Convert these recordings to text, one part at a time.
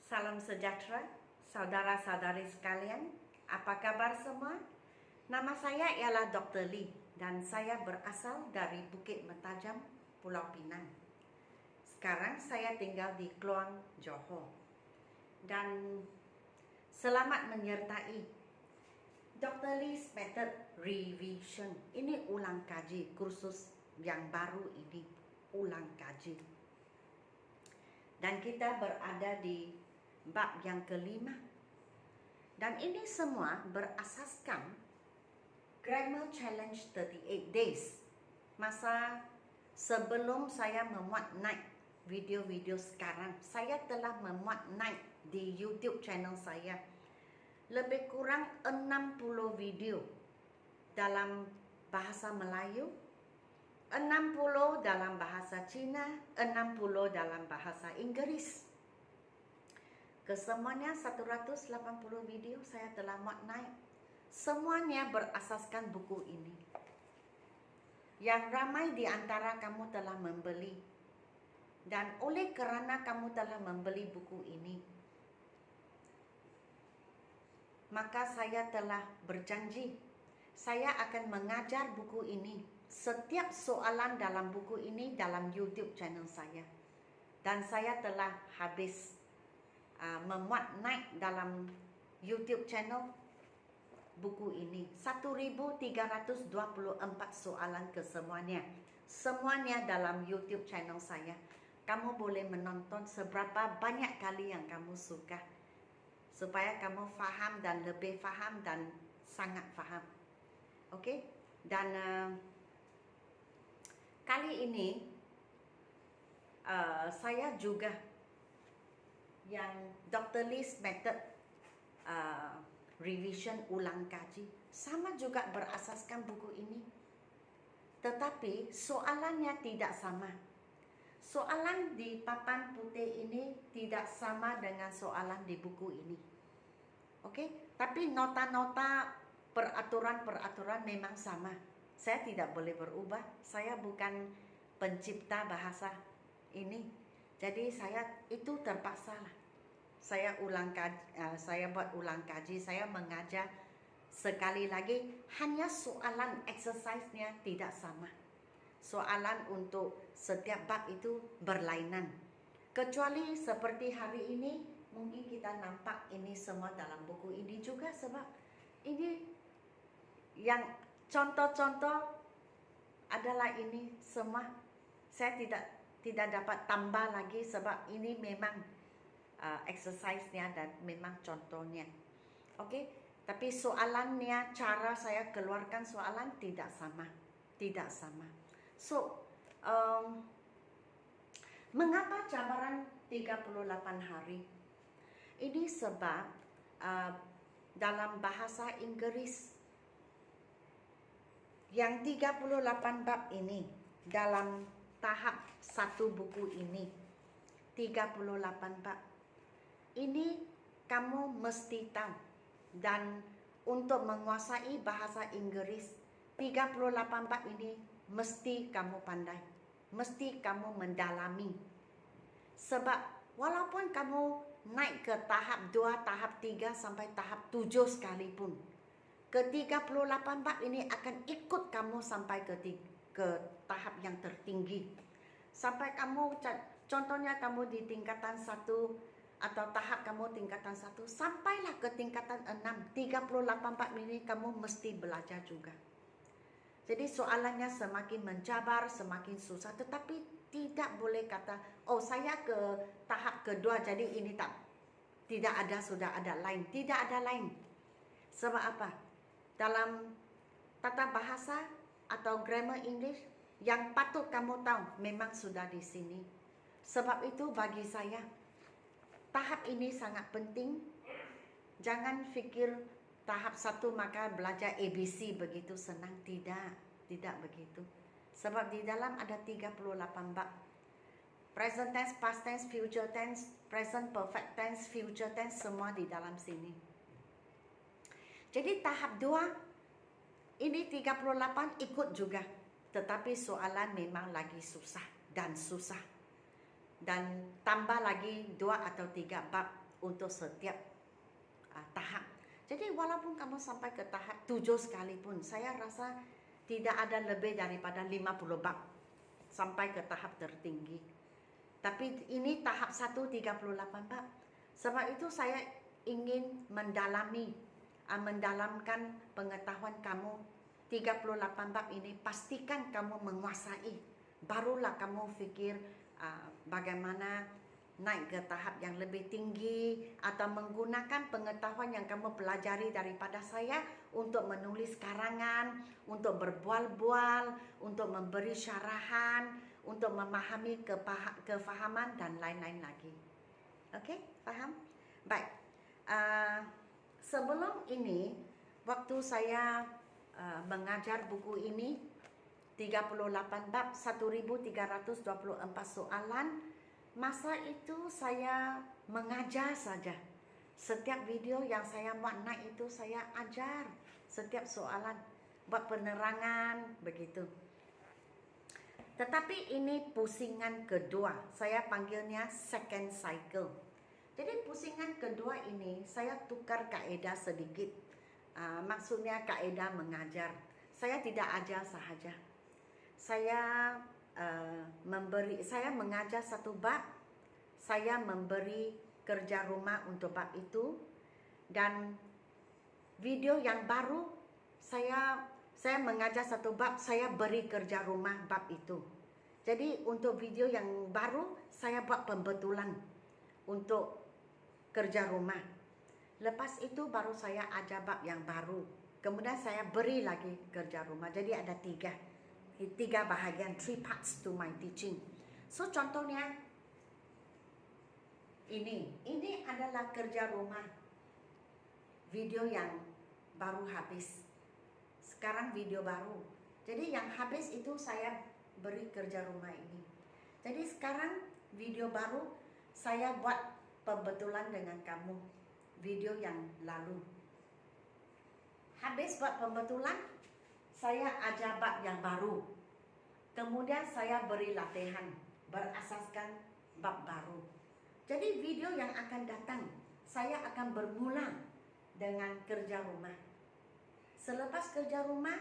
Salam sejahtera, saudara-saudari sekalian. Apa kabar semua? Nama saya ialah Dr. Lee dan saya berasal dari Bukit Mentajam, Pulau Pinang. Sekarang saya tinggal di Kluang, Johor. Dan selamat menyertai Dr. Lee's Method Revision. Ini ulang kaji kursus yang baru ini, ulang kaji. Dan kita berada di bab yang kelima. Dan ini semua berasaskan Grammar Challenge 38 Days. Masa sebelum saya memuat naik video-video sekarang, saya telah memuat naik di YouTube channel saya lebih kurang 60 video dalam bahasa Melayu, 60 dalam bahasa Cina, 60 dalam bahasa Inggris. Kesemuanya 180 video saya telah muat naik. Semuanya berasaskan buku ini. Yang ramai di antara kamu telah membeli. Dan oleh kerana kamu telah membeli buku ini, maka saya telah berjanji saya akan mengajar buku ini, setiap soalan dalam buku ini dalam YouTube channel saya. Dan saya telah habis memuat naik dalam YouTube channel buku ini 1324 soalan kesemuanya. Semuanya dalam YouTube channel saya. Kamu boleh menonton seberapa banyak kali yang kamu suka, supaya kamu faham dan lebih faham dan sangat faham. Okey? Dan kali ini saya juga yang Dr. Lee's Method Revision ulang kaji sama juga berasaskan buku ini. Tetapi soalannya tidak sama. Soalan di papan putih ini tidak sama dengan soalan di buku ini. Okey? Tapi nota-nota peraturan-peraturan memang sama. Saya tidak boleh berubah. Saya bukan pencipta bahasa ini. Jadi saya itu terpaksa lah. Saya buat ulang kaji, saya mengajar sekali lagi, hanya soalan exercise-nya tidak sama. Soalan untuk setiap bab itu berlainan. Kecuali seperti hari ini, mungkin kita nampak ini semua dalam buku ini juga, sebab ini yang contoh-contoh adalah ini semua. Saya tidak dapat tambah lagi sebab ini memang exercise-nya dan memang contohnya. Okey, tapi soalannya, cara saya keluarkan soalan tidak sama. Tidak sama. So, mengapa cabaran 38 hari? Ini sebab dalam bahasa Inggris yang 38 bab ini dalam tahap satu buku ini 38 bab ini kamu mesti tahu. Dan untuk menguasai bahasa Inggris 38 bab ini mesti kamu pandai, mesti kamu mendalami. Sebab walaupun kamu naik ke tahap 2, tahap 3 sampai tahap 7 sekalipun, ke 38 bab ini akan ikut kamu sampai ke tahap yang tertinggi. Sampai kamu, contohnya kamu di tingkatan 1 atau tahap kamu tingkatan 1, sampailah ke tingkatan 6, 38 bab ini kamu mesti belajar juga. Jadi soalannya semakin mencabar, semakin susah. Tetapi tidak boleh kata, oh saya ke tahap kedua jadi ini tidak ada, sudah ada lain. Tidak ada lain. Sebab apa? Dalam tata bahasa atau grammar English, yang patut kamu tahu memang sudah di sini. Sebab itu bagi saya, tahap ini sangat penting. Jangan fikir tahap 1 maka belajar ABC begitu senang. Tidak begitu. Sebab di dalam ada 38 bab. Present tense, past tense, future tense, present perfect tense, future tense, semua di dalam sini. Jadi tahap 2 ini 38 ikut juga. Tetapi soalan memang lagi susah dan susah. Dan tambah lagi 2 atau 3 bab untuk setiap tahap. Jadi walaupun kamu sampai ke tahap 7 sekalipun, saya rasa tidak ada lebih daripada 50 bab sampai ke tahap tertinggi. Tapi ini tahap 1 38 bab. Sebab itu saya ingin mendalamkan pengetahuan kamu 38 bab ini. Pastikan kamu menguasai. Barulah kamu fikir bagaimana naik ke tahap yang lebih tinggi atau menggunakan pengetahuan yang kamu pelajari daripada saya untuk menulis karangan, untuk berbual-bual, untuk memberi syarahan, untuk memahami kefahaman dan lain-lain lagi. Okey, faham? Baik. Sebelum ini, waktu saya mengajar buku ini 38 bab 1324 soalan, masa itu saya mengajar saja. Setiap video yang saya buat naik itu saya ajar setiap soalan, buat penerangan begitu. Tetapi ini pusingan kedua, saya panggilnya second cycle. Jadi pusingan kedua ini saya tukar kaedah sedikit. Maksudnya kaedah mengajar. Saya tidak ajar sahaja. Saya mengajar satu bab, saya memberi kerja rumah untuk bab itu, dan video yang baru saya mengajar satu bab, saya beri kerja rumah bab itu. Jadi untuk video yang baru saya buat pembetulan untuk kerja rumah. Lepas itu baru saya ajar bab yang baru. Kemudian saya beri lagi kerja rumah. Jadi ada tiga bahagian, 3 parts to my teaching. So contohnya ini adalah kerja rumah video yang baru habis. Sekarang video baru. Jadi yang habis itu saya beri kerja rumah ini. Jadi sekarang video baru saya buat pembetulan dengan kamu video yang lalu. Habis buat pembetulan, saya ajar bab yang baru. Kemudian saya beri latihan berasaskan bab baru. Jadi video yang akan datang, saya akan bermula dengan kerja rumah. Selepas kerja rumah,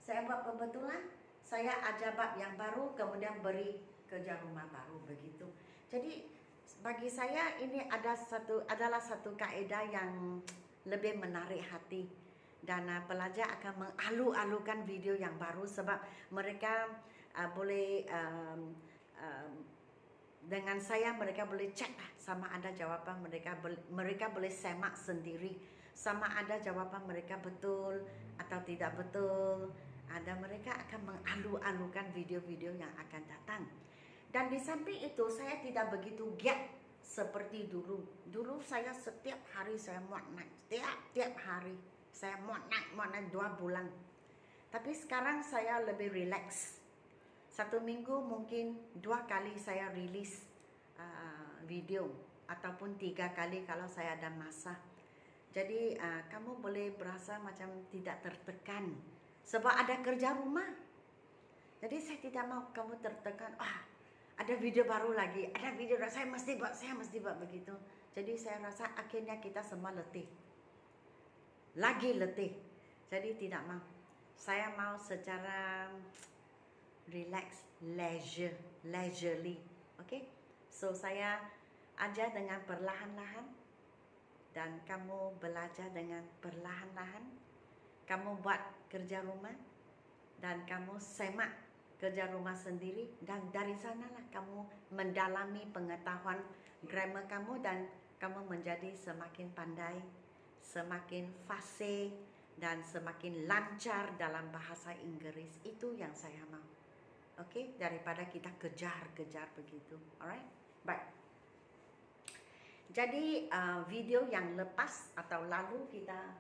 saya buat pembetulan, saya ajar bab yang baru, kemudian beri kerja rumah baru begitu. Jadi bagi saya ini adalah satu kaedah yang lebih menarik hati. Dan pelajar akan mengalu-alukan video yang baru sebab mereka boleh dengan saya mereka boleh cek sama ada jawapan mereka boleh semak sendiri sama ada jawapan mereka betul atau tidak betul. Mereka akan mengalu-alukan video-video yang akan datang. Dan di samping itu saya tidak begitu giat seperti dulu. Dulu saya setiap hari saya muat naik, tiap hari. Saya mau naik 2 bulan. Tapi sekarang saya lebih relax. 1 minggu mungkin 2 kali saya rilis video. Ataupun 3 kali kalau saya ada masa. Jadi kamu boleh berasa macam tidak tertekan. Sebab ada kerja rumah. Jadi saya tidak mau kamu tertekan. Ada video baru lagi. Ada video saya mesti buat begitu. Jadi saya rasa akhirnya kita semua letih. Lagi letih. Jadi tidak mau. Saya mau secara relax, leisurely. Okay? So saya ajar dengan perlahan-lahan dan kamu belajar dengan perlahan-lahan. Kamu buat kerja rumah dan kamu semak kerja rumah sendiri, dan dari sanalah kamu mendalami pengetahuan grammar kamu dan kamu menjadi semakin pandai, semakin fasih dan semakin lancar dalam bahasa Inggris. Itu yang saya mau. Okey, daripada kita kejar-kejar begitu. Alright? Baik. Jadi video yang lepas atau lalu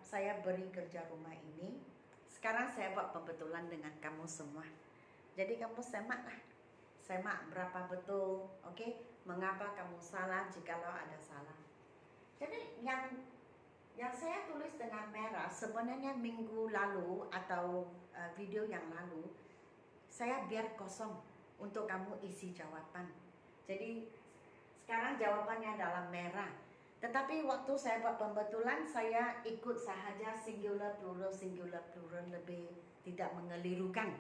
saya beri kerja rumah ini. Sekarang saya buat pembetulan dengan kamu semua. Jadi kamu semaklah. Semak berapa betul, okey? Mengapa kamu salah jikalau ada salah. Jadi yang saya tulis dengan merah sebenarnya minggu lalu atau video yang lalu saya biar kosong untuk kamu isi jawapan. Jadi sekarang jawabannya dalam merah. Tetapi waktu saya buat pembetulan, saya ikut sahaja singular, plural, lebih tidak mengelirukan.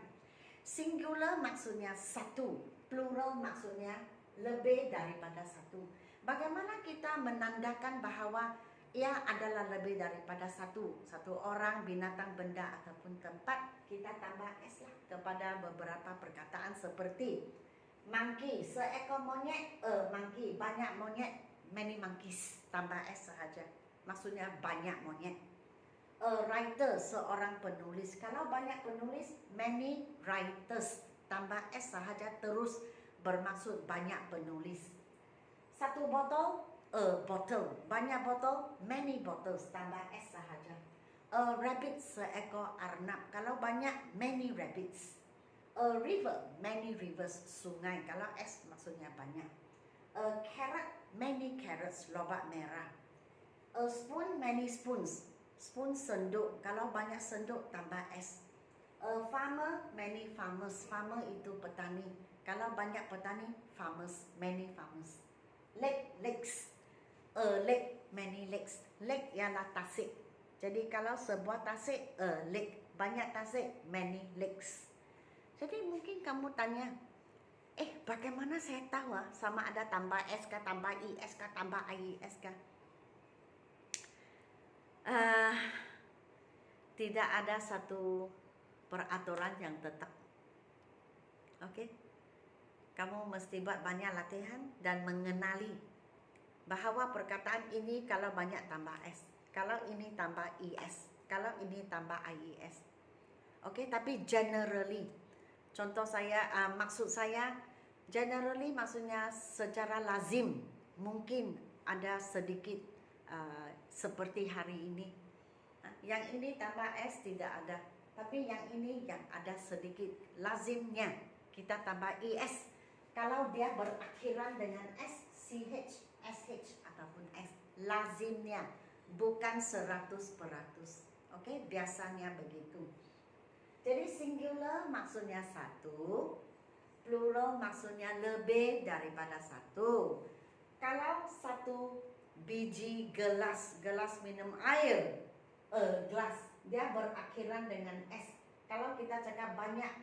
Singular maksudnya satu, plural maksudnya lebih daripada satu. Bagaimana kita menandakan bahawa ia adalah lebih daripada satu? Satu orang, binatang, benda ataupun tempat, kita tambah S lah kepada beberapa perkataan seperti monkey, seekor monyet, monkey, banyak monyet, many monkeys, tambah S sahaja. Maksudnya banyak monyet. A writer, seorang penulis. Kalau banyak penulis, many writers, tambah S sahaja, terus bermaksud banyak penulis. Satu botol, a bottle. Banyak botol, many bottles, tambah S sahaja. A rabbit, seekor arnab. Kalau banyak, many rabbits. A river, many rivers, sungai. Kalau S maksudnya banyak. A carrot, many carrots, lobak merah. A spoon, many spoons. Spoon senduk. Kalau banyak senduk, tambah S. A farmer, many farmers. Farmer itu petani. Kalau banyak petani, farmers, many farmers. Lake, lakes. A lake, many lakes. Lake ialah tasik. Jadi kalau sebuah tasik, a lake. Banyak tasik, many lakes. Jadi mungkin kamu tanya, bagaimana saya tahu sama ada tambah S kah, tambah IS kah, tambah IIS kah? Tidak ada satu peraturan yang tetap. Oke? Kamu mesti buat banyak latihan dan mengenali bahawa perkataan ini kalau banyak tambah S, kalau ini tambah IS, kalau ini tambah IES. Oke, tapi generally, contoh saya, maksud saya, generally maksudnya secara lazim, mungkin ada sedikit seperti hari ini. Yang ini tambah S tidak ada, tapi yang ini yang ada sedikit. Lazimnya kita tambah IS. Kalau dia berakhiran dengan S, CH, SH ataupun S. Lazimnya, bukan 100%. Oke, biasanya begitu. Jadi singular maksudnya satu, plural maksudnya lebih daripada satu. Kalau satu biji gelas, gelas minum air, gelas, dia berakhiran dengan S. Kalau kita cakap banyak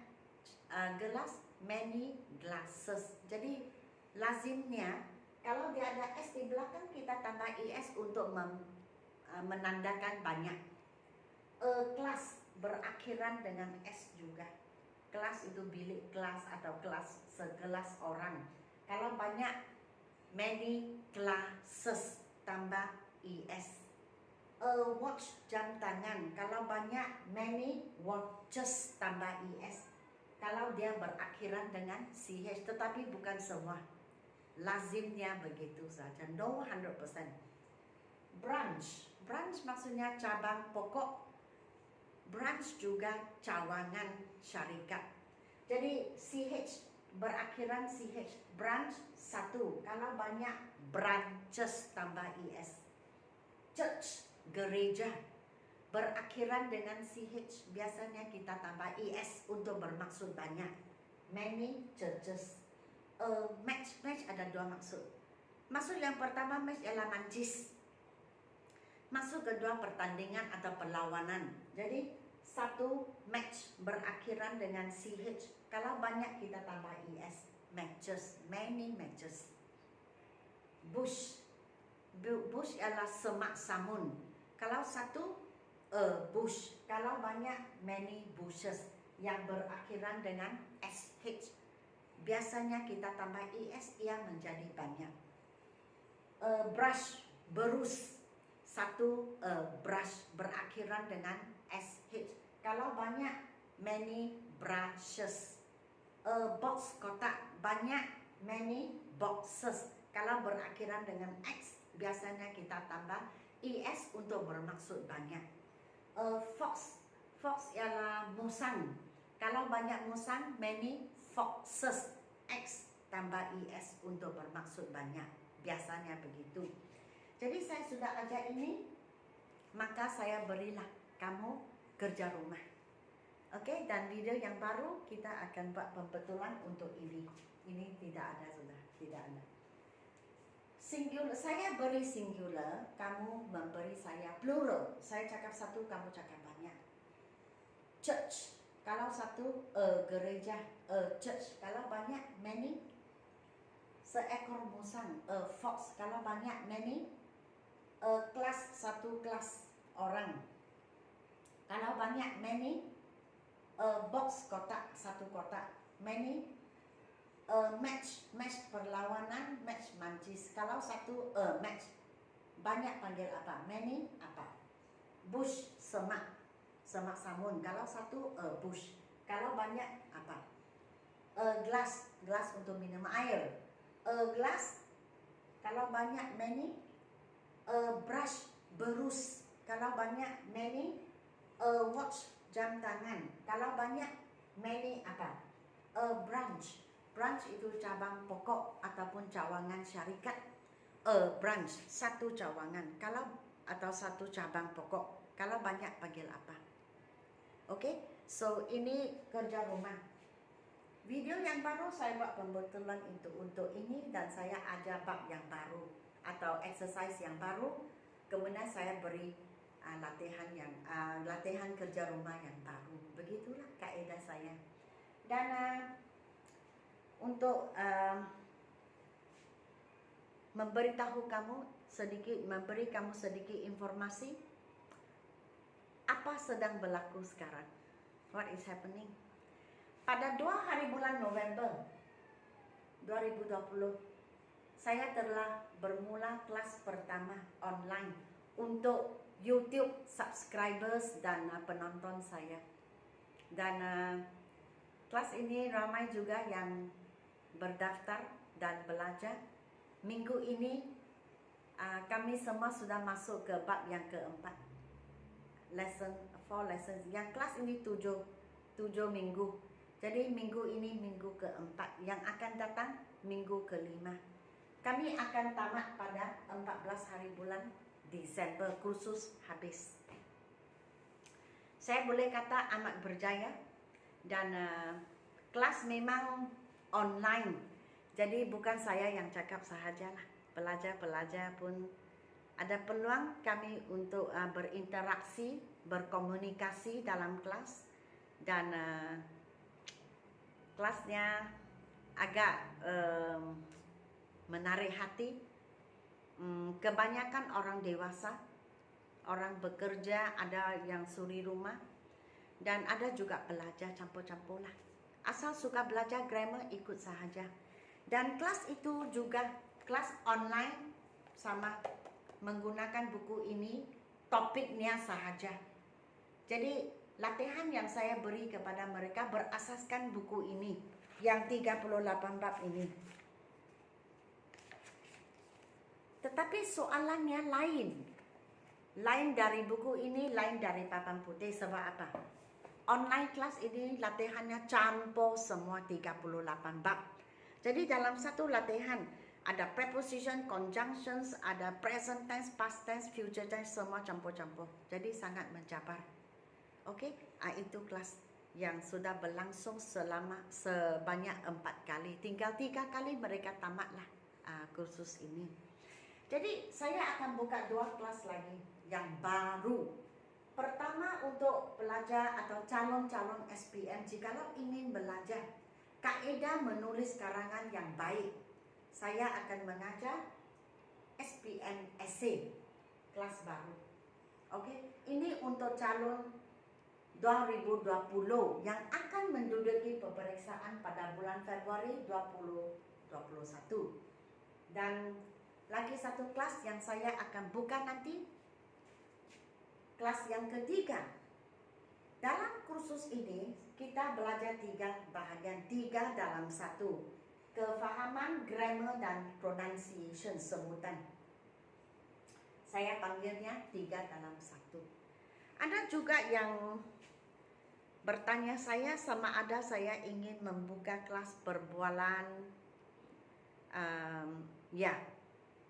gelas, many glasses. Jadi lazimnya kalau dia ada S di belakang, kita tambah IS untuk menandakan banyak. Kelas berakhiran dengan S juga. Kelas itu bilik kelas atau kelas sekelas orang. Kalau banyak, many classes, tambah IS. Watch, jam tangan. Kalau banyak, many watches, tambah IS. Kalau dia berakhiran dengan CH, tetapi bukan semua. Lazimnya begitu saja, no 100%. Branch, branch maksudnya cabang pokok. Branch juga cawangan syarikat. Jadi CH berakhiran CH, branch satu. Kalau banyak, branches, tambah IS. Church, gereja, berakhiran dengan CH, biasanya kita tambah IS untuk bermaksud banyak. Many churches. Match ada dua maksud. Maksud yang pertama, match ialah mancis. Maksud kedua, pertandingan atau perlawanan. Jadi satu match berakhiran dengan CH. Kalau banyak kita tambah IS. Matches, many matches. Bush, bush ialah semak samun. Kalau satu, bush. Kalau banyak, many bushes yang berakhiran dengan SH. Biasanya kita tambah IS, ia menjadi banyak. Brush, berus. Satu, brush berakhiran dengan SH. Kalau banyak, many brushes. Box, kotak, banyak, many boxes. Kalau berakhiran dengan X, biasanya kita tambah IS untuk bermaksud banyak. Fox, fox ialah musang. Kalau banyak musang, many foxes. X tambah IS untuk bermaksud banyak. Biasanya begitu. Jadi saya sudah ajar ini, maka saya berilah kamu kerja rumah. Oke, dan video yang baru kita akan buat pembetulan untuk ini. Ini tidak ada sudah, tidak ada. Singular, saya beri singular, kamu memberi saya plural. Saya cakap satu, kamu cakap banyak. Church, kalau satu, gereja, church. Kalau banyak, many. Seekor musang, fox. Kalau banyak, many. Kelas, satu kelas orang. Kalau banyak, many. Box, kotak, satu kotak, many. Match perlawanan, match mancis. Kalau satu, match. Banyak panggil apa? Many, apa? Bush, semak samun. Kalau satu, bush. Kalau banyak, apa? Glass untuk minum air. Glass, kalau banyak, many. Brush, berus. Kalau banyak, many. Watch, jam tangan. Kalau banyak, many, apa? Branch itu cabang pokok ataupun cawangan syarikat. Branch, satu cawangan. Kalau atau satu cabang pokok. Kalau banyak panggil apa? Oke, so ini kerja rumah. Video yang baru saya buat pembetulan untuk ini, dan saya ajar bab yang baru atau exercise yang baru. Kemudian saya beri latihan kerja rumah yang baru. Begitulah kaedah saya. Dan untuk memberi kamu sedikit informasi apa sedang berlaku sekarang. What is happening? Pada 2 hari bulan November 2020, saya telah bermula kelas pertama online untuk YouTube subscribers dan penonton saya. Dan kelas ini ramai juga yang berdaftar dan belajar. Minggu ini kami semua sudah masuk ke bab yang keempat. 4 lessons. Yang kelas ini 7 minggu. Jadi minggu ini minggu keempat. Yang akan datang minggu kelima. Kami akan tamat pada 14 hari bulan Desember. Kursus habis. Saya boleh kata amat berjaya. Dan kelas memang online. Jadi bukan saya yang cakap sahajalah. Pelajar-pelajar pun ada peluang kami untuk berinteraksi, berkomunikasi dalam kelas. Dan kelasnya agak menarik hati. Kebanyakan orang dewasa, orang bekerja, ada yang suri rumah. Dan ada juga pelajar campur-campur lah. Asal suka belajar grammar, ikut sahaja. Dan kelas itu juga kelas online, sama menggunakan buku ini, topiknya sahaja. Jadi latihan yang saya beri kepada mereka berasaskan buku ini, yang 38 bab ini. Tetapi soalannya lain. Lain dari buku ini, lain dari papan putih. Sebab apa? Online kelas ini latihannya campur semua 38 bab. Jadi dalam satu latihan ada preposition, conjunctions, ada present tense, past tense, future tense, semua campur-campur. Jadi sangat mencabar. Okey, itu kelas yang sudah berlangsung selama sebanyak 4 kali. Tinggal 3 kali mereka tamatlah kursus ini. Jadi saya akan buka 2 kelas lagi yang baru. Pertama untuk pelajar atau calon-calon SPM, jikalau ingin belajar kaedah menulis karangan yang baik, saya akan mengajar SPM Essay kelas baru. Okey, ini untuk calon 2020 yang akan menduduki peperiksaan pada bulan Februari 2021. Dan lagi satu kelas yang saya akan buka nanti, kelas yang ketiga. Dalam kursus ini kita belajar 3 bahagian, 3 dalam 1. Kefahaman, grammar dan pronunciation, sebutan. Saya panggilnya 3 dalam 1. Ada juga yang bertanya saya sama ada saya ingin membuka kelas perbualan. Ya,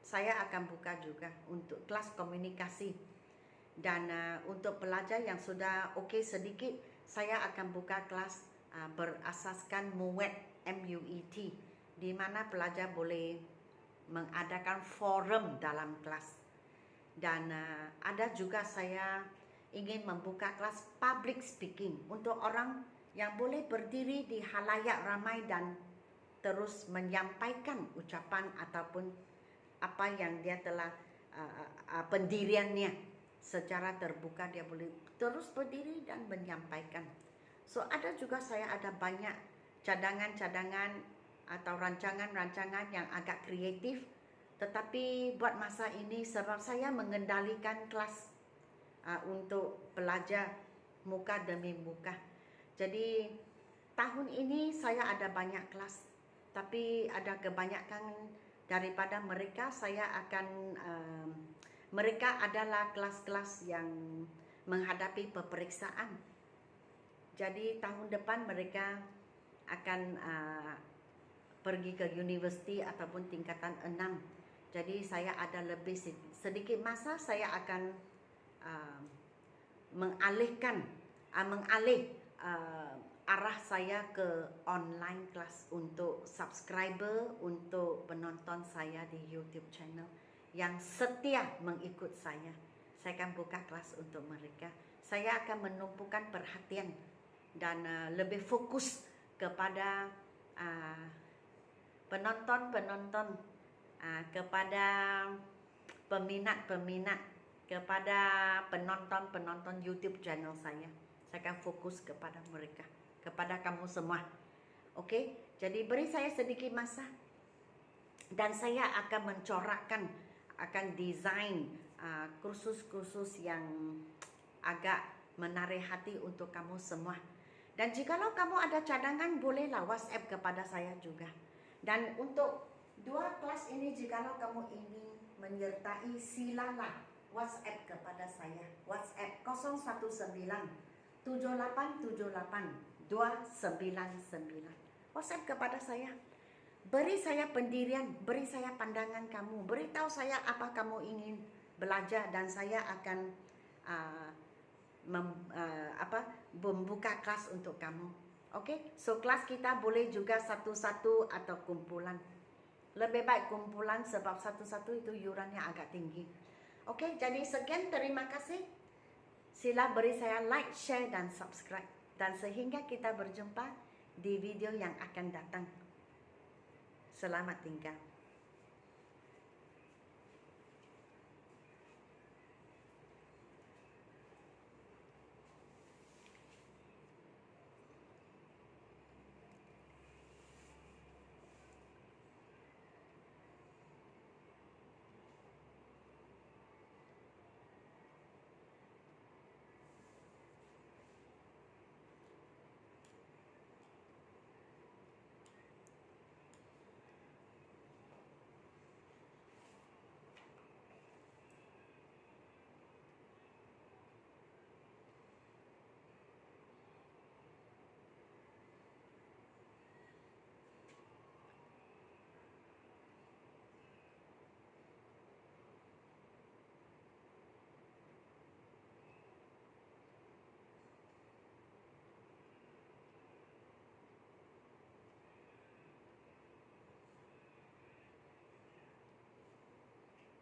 saya akan buka juga untuk kelas komunikasi. Dan untuk pelajar yang sudah okey sedikit, saya akan buka kelas berasaskan MUET, MUET, di mana pelajar boleh mengadakan forum dalam kelas. Dan ada juga saya ingin membuka kelas public speaking untuk orang yang boleh berdiri di halayak ramai dan terus menyampaikan ucapan ataupun apa yang dia telah pendiriannya secara terbuka, dia boleh terus berdiri dan menyampaikan. So ada juga saya ada banyak cadangan-cadangan atau rancangan-rancangan yang agak kreatif, tetapi buat masa ini sebab saya mengendalikan kelas untuk pelajar muka demi muka. Jadi tahun ini saya ada banyak kelas, tapi ada kebanyakan daripada mereka saya akan mereka adalah kelas-kelas yang menghadapi peperiksaan. Jadi tahun depan mereka akan pergi ke universiti ataupun tingkatan 6. Jadi saya ada lebih sedikit masa, saya akan mengalih arah saya ke online kelas untuk subscriber, untuk penonton saya di YouTube channel yang setia mengikut saya. Saya akan buka kelas untuk mereka. Saya akan menumpukan perhatian dan lebih fokus kepada penonton-penonton, kepada peminat-peminat, kepada penonton-penonton YouTube channel saya. Saya akan fokus kepada mereka, kepada kamu semua. Okey, jadi beri saya sedikit masa dan saya akan mencorakkan, akan desain kursus-kursus yang agak menarik hati untuk kamu semua. Dan jikalau kamu ada cadangan, bolehlah WhatsApp kepada saya juga. Dan untuk 2 kelas ini, jikalau kamu ingin menyertai, silalah WhatsApp kepada saya. WhatsApp 019-7878-299. WhatsApp kepada saya. Beri saya pendirian, beri saya pandangan kamu, beritahu saya apa kamu ingin belajar dan saya akan membuka kelas untuk kamu. Okey, so kelas kita boleh juga satu-satu atau kumpulan. Lebih baik kumpulan sebab satu-satu itu yurannya agak tinggi. Okey, jadi sekian, terima kasih. Sila beri saya like, share dan subscribe. Dan sehingga kita berjumpa di video yang akan datang. Selamat tinggal.